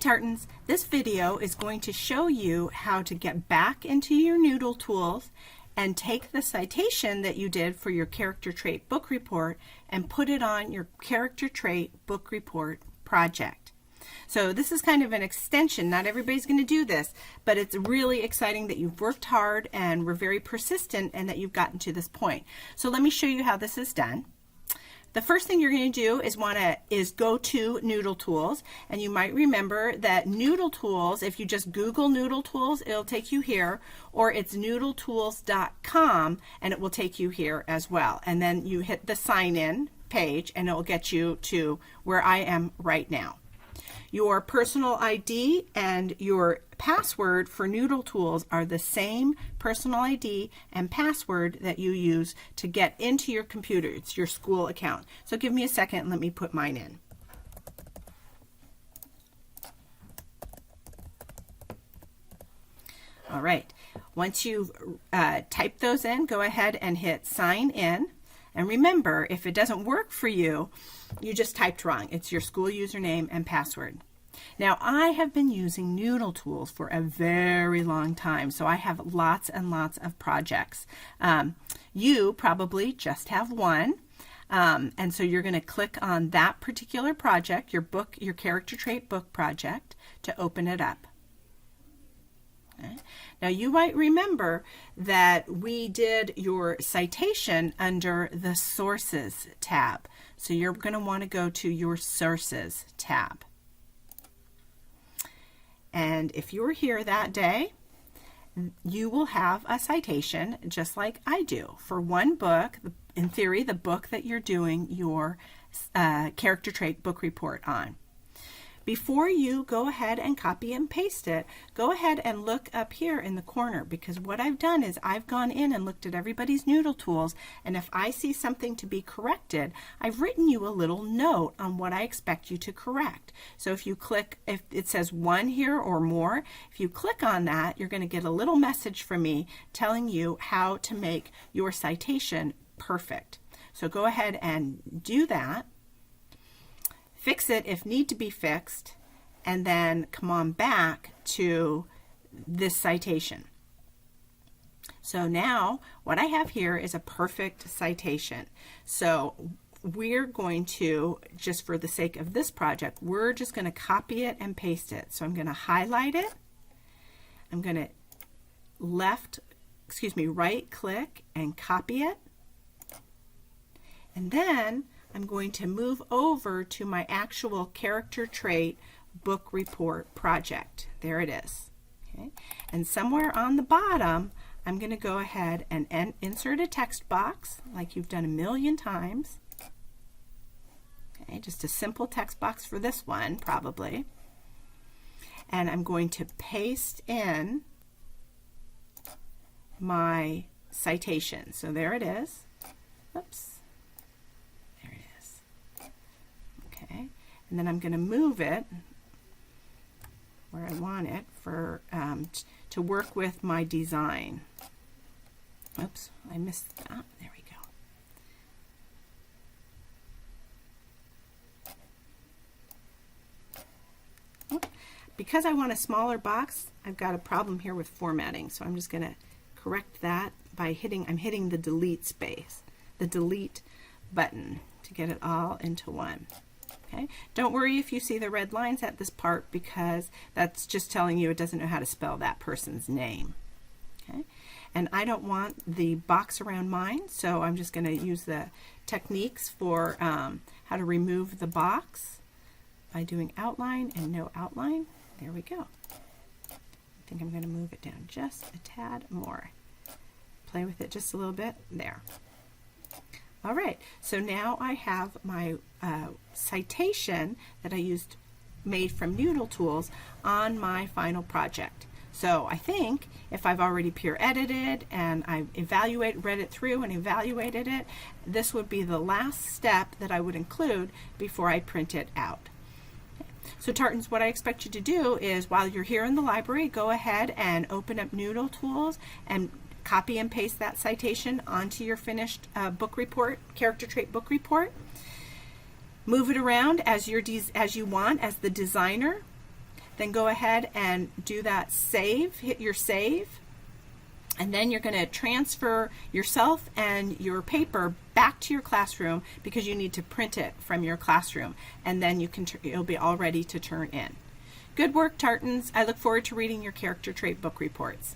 Tartans, this video is going to show you how to get back into your Noodle Tools and take the citation that you did for your character trait book report and put it on your character trait book report project. So this is kind of an extension. Not everybody's going to do this, but it's really exciting that you've worked hard and were very persistent and that you've gotten to this point. So let me show you how this is done. The first thing you're going to do is go to Noodle Tools, and you might remember that Noodle Tools, if you just Google Noodle Tools, it'll take you here, or it's noodletools.com and it will take you here as well. And then you hit the sign in page and it will get you to where I am right now. Your personal ID and your password for Noodle Tools are the same personal ID and password that you use to get into your computer. It's your school account. So give me a second and let me put mine in. All right. Once you've typed those in, go ahead and hit sign in. And remember, if it doesn't work for you, you just typed wrong. It's your school username and password. Now, I have been using Noodle Tools for a very long time, so I have lots and lots of projects. You probably just have one, and so you're going to click on that particular project, your character trait book project, to open it up. Okay. Now you might remember that we did your citation under the Sources tab. So you're going to want to go to your Sources tab. And if you were here that day, you will have a citation just like I do for one book, in theory, the book that you're doing your character trait book report on. Before you go ahead and copy and paste it, go ahead and look up here in the corner, because what I've done is I've gone in and looked at everybody's Noodle Tools, and if I see something to be corrected, I've written you a little note on what I expect you to correct. So if you click, if it says 1 here or more, if you click on that, you're going to get a little message from me telling you how to make your citation perfect. So go ahead and do that. Fix it if need to be fixed, and then come on back to this citation. So now what I have here is a perfect citation. So we're going to, just for the sake of this project, we're just going to copy it and paste it. So I'm going to highlight it. I'm going to right click and copy it. And then I'm going to move over to my actual character trait book report project. There it is. Okay. And somewhere on the bottom, I'm going to go ahead and insert a text box like you've done a million times. Okay, just a simple text box for this one, probably. And I'm going to paste in my citation. So there it is. Oops. And then I'm going to move it where I want it for to work with my design. Oops, I missed that. There we go. Because I want a smaller box, I've got a problem here with formatting. So I'm just going to correct that by I'm hitting the delete space, the delete button to get it all into one. Okay. Don't worry if you see the red lines at this part, because that's just telling you it doesn't know how to spell that person's name. Okay. And I don't want the box around mine, so I'm just going to use the techniques for how to remove the box by doing outline and no outline. There we go. I think I'm going to move it down just a tad more. Play with it just a little bit. There. All right, so now I have my citation that I made from Noodle Tools on my final project. So I think if I've already peer edited and I've read it through and evaluated it, this would be the last step that I would include before I print it out. So Tartans, what I expect you to do is, while you're here in the library, go ahead and open up Noodle Tools and copy and paste that citation onto your finished book report, character trait book report. Move it around as you want as the designer. then go ahead and do that save, hit your save, and then you're going to transfer yourself and your paper back to your classroom because you need to print it from your classroom, and then it'll be all ready to turn in. Good work, Tartans. I look forward to reading your character trait book reports.